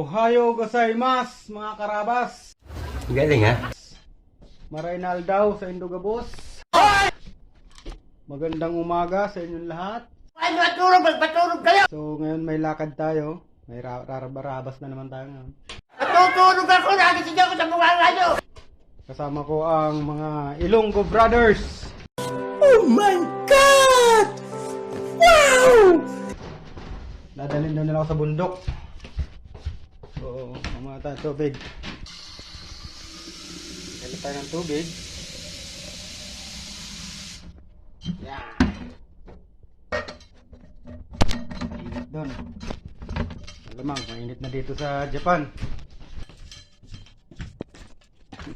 Ohayo gozaimasu mga karabas. Galing ha? Maraynal daw sa Indogabos. Magandang umaga sa inyong lahat. Ay, magpatulog kayo! So ngayon may lakad tayo. May rarabas na naman tayo ngayon. Matutulog ako! Nagising ako sa mukha nyo! Kasama ko ang mga Ilonggo Brothers. Oh my God! Wow! Dadalhin daw nila ako sa bundok. So, mamaya tayo tubig. Dali tayo ng tubig. Yan. Init doon. Malamang, mainit na dito sa Japan.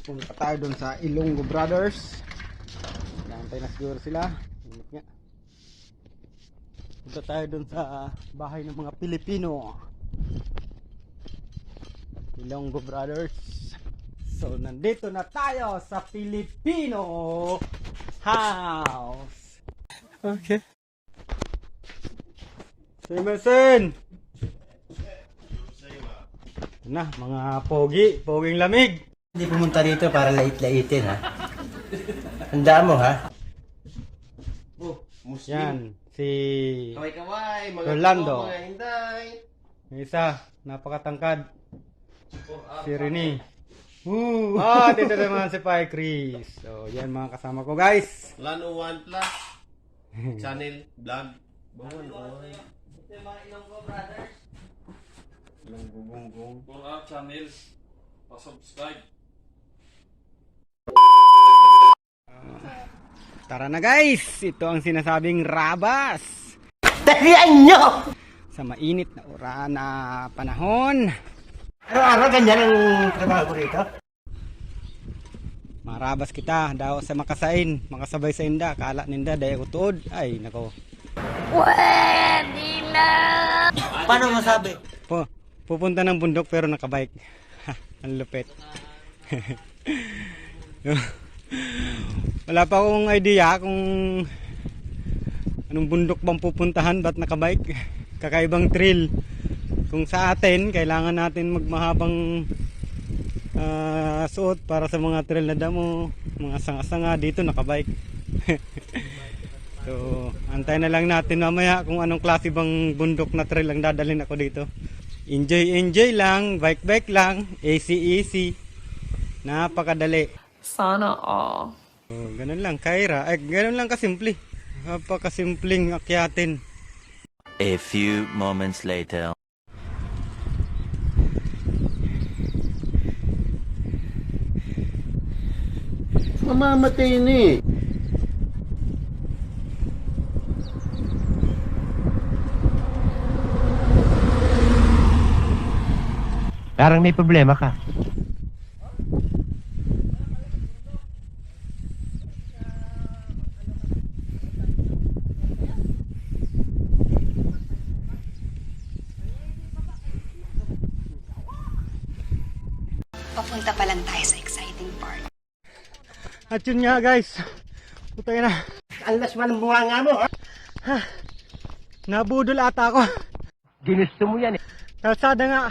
Punta tayo doon sa Ilonggo Brothers. Nantay na siguro sila. Init nga. Punta tayo doon sa bahay ng mga Pilipino. Ilonggo Brothers. So nandito na tayo sa Filipino house. Okay. Simasen. Na, mga poging lamig. Hindi pumunta dito para lait-laitin ha? Handa mo ha? Oh, yan, si Kaway-kaway, mga Rolando. mga hinday. Yung isa, napakatangkad. Si Rene. Dito naman si Pai Chris. So, yan mga kasama ko guys. Lano 1 Plus. Channel, vlog. Bangon, oy. Ito yung mga Ilonggo Brothers. Ilonggo gonggong. For our channel, pa-subscribe. Tara na guys. Ito ang sinasabing rabas. Dalian nyo! Sa mainit na panahon. Araw-araw ganyan ang trabaho ko rito. Marabas kita daw sa makasain. Makasabay sa inda. Kala ninda daya ko tuod. Ay nako. Pwede na! Paano masabi? Pupunta ng bundok pero nakabike. Ang lupit. Wala pa akong idea kung anong bundok bang pupuntahan, ba't nakabike. Kakaibang thrill. Kung sa atin kailangan natin magmahabang suot para sa mga trail na damo, mga sanga-sanga, dito nakabike. So antay na lang natin mamaya kung anong klase bang bundok na trail ang dadalhin ako dito. Enjoy lang, bike lang, easy, napakadali. Sana all. So, ganun lang, Kyra. Ganun lang kasimple. Napakasimpleng akyatin. A few moments later. Mamamatay na eh. Parang may problema ka. Papunta pa lang tayo sa exciting part. At yun nga guys, putay na. Alas walang bunga nga mo ha? Nabudol ata ako. Ginusto mo yan eh. Kalsada nga.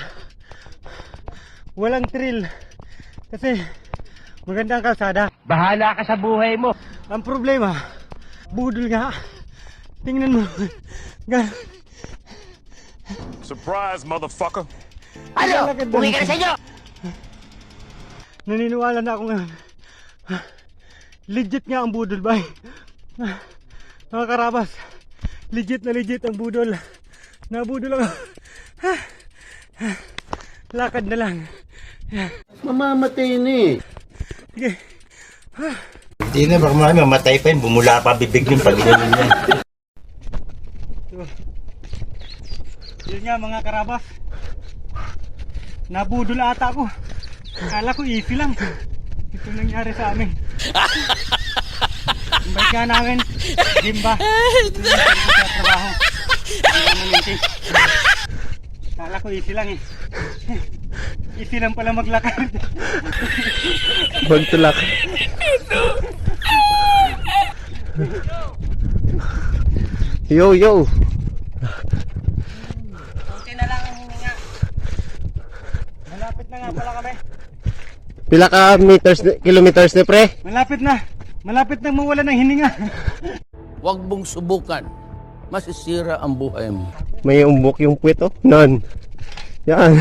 Walang thrill. Kasi maganda ang kalsada. Bahala ka sa buhay mo. Ang problema, budol nga. Tingnan mo. Surprise, motherfucker! Ano? Uwi ka na sa inyo! Naniniwala na ako ngayon. Legit nga ang budol, bay. Mga karabas, legit ang budol. Nabudol ako. Lakad na lang. Mamamatay na eh. Sige. Hindi na, baka mamatay pa yun. Bumula pa bibig yung pag-inamin yan. Yun nga mga karabas. Nabudol ata ako. Akala ko easy lang. Ito nangyari sa amin. Ang bike nga namin, Gimba. Ito yung sa trabaho. Akala ko easy lang eh. Easy lang pala maglakad. Bantulak. Yo. Kunti na lang ang hininga. Pila ka kilometers ni pre? Malapit na. Malapit na mawala ng hininga. Huwag mong subukan. Masisira ang buhay mo. May umbok yung puwet oh. Nan. Yan.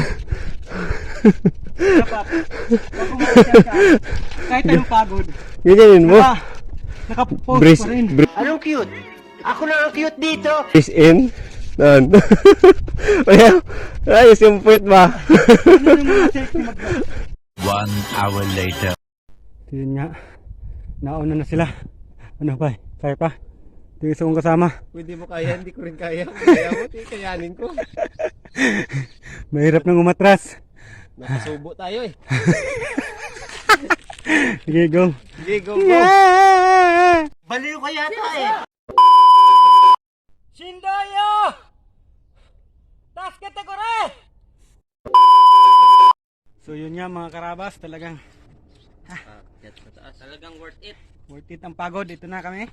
Kahit anong pagod. Ganyanin mo. Naka-post Breeze, pa rin. Anong cute? Ako na ang cute dito. breeze in. Nan. Ayos yung puwet ba? Ano yung mga sexy mag- 1 hour later. Yun nga. Nauna na sila. Ano ba? Kaya pa? Ito yung isa kong kasama. Hindi mo kaya, hindi ko rin kaya. Kaya mo, kayanin ko. Mahirap nang umatras. Nakasubo tayo eh. Sige, go. Sige, go, go. Yeah! Baliw ka yata eh. Shindoyo! Taas kategori! So yun nga mga karabas, talagang Talagang worth it. worth it ang pagod. Ito na kami.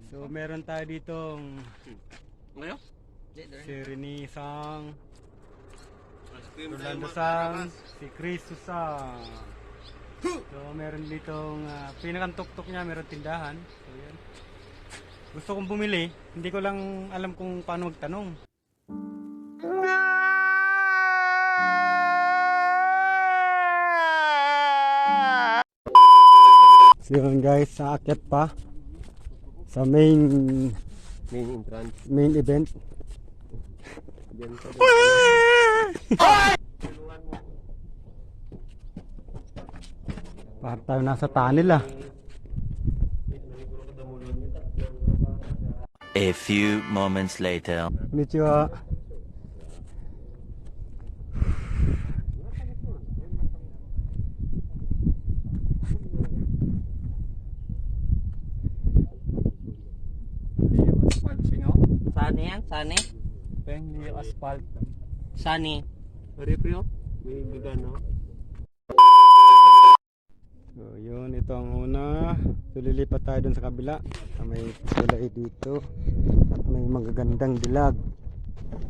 So meron tayo ditong Ano? si Rene Sang, Rolando Sang, si Chris Susang. So meron ditong pinakang tuktok niya, meron tindahan. So yan. Gusto kong bumili, hindi ko lang alam kung paano magtanong. So yun guys, aakyat pa sa main entrance. main event. Parang tayo nasa tunnel ah. A few moments later. Medyo Sani yan? Sani? Peng yung asphalt. Sani. Pare-pre, may bigan, no? So yun, ito ang una. So lilipat tayo dun sa kabila. May tulay dito. At may magagandang dilag.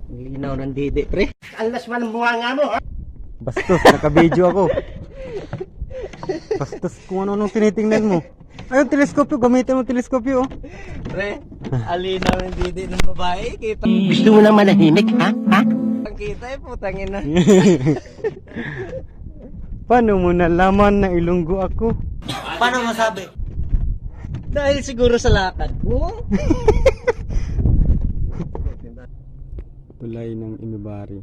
Linaw ng dede, pre. Ang lasman ng buhanga mo, ha? Bastos, naka-video ako. Bastos kung ano-anong tinitingnan mo. Ayun, teleskopyo. Gamitin mo teleskopyo. Oh. Pre, alinaw ng didi ng babae. Kita Gusto mo na manahimik, ha? Ha? ang kita eh, putangin na. Paano mo nalaman na ilunggo ako? Paano masabi? Dahil siguro sa lakad mo. Tulay ng Imibari.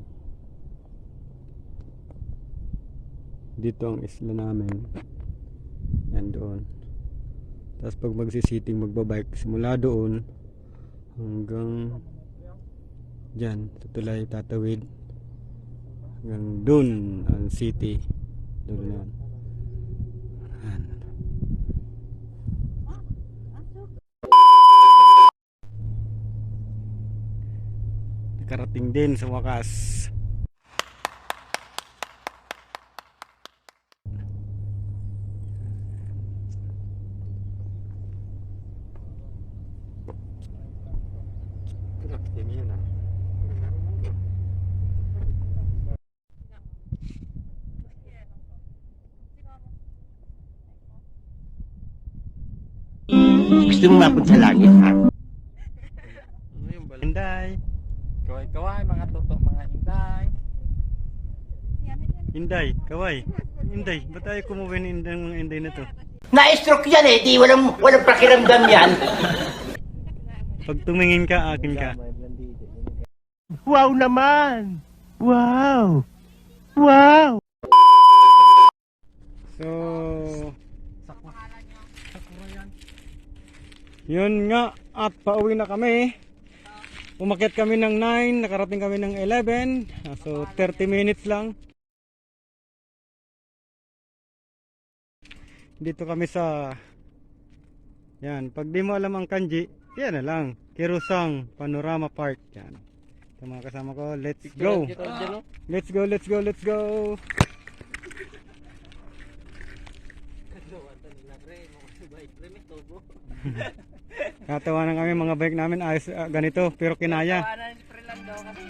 Dito ang isla namin. Yan doon. Tapos pag magsisiting magbabike, simula doon hanggang dyan, sa tulay tatawid hanggang doon ang city. Doon na yan. Yan. Nakarating din sa wakas. Gusto mo mapunta sa langit, ha? Inday. Kaway-kaway, mga tutok, mga inday. Inday, kaway. Inday, ba't tayo kumuha ng mga inday na to? Na-stroke yan eh, di walang pakiramdam yan. Pag tumingin ka, akin ka. Wow naman! Wow! Wow! So, yun nga, at pauwi na kami. Umakyat kami ng 9, nakarating kami ng 11. So 30 minutes lang. Dito kami sa, yan, pag di mo alam ang kanji, yan na lang, Kirusang Panorama Park. Yan. Ito mga kasama ko, let's go. Let's go, let's go, let's go. Katawa na kami mga bike namin ayos ganito pero kinaya. Tawanan si Fernando kasi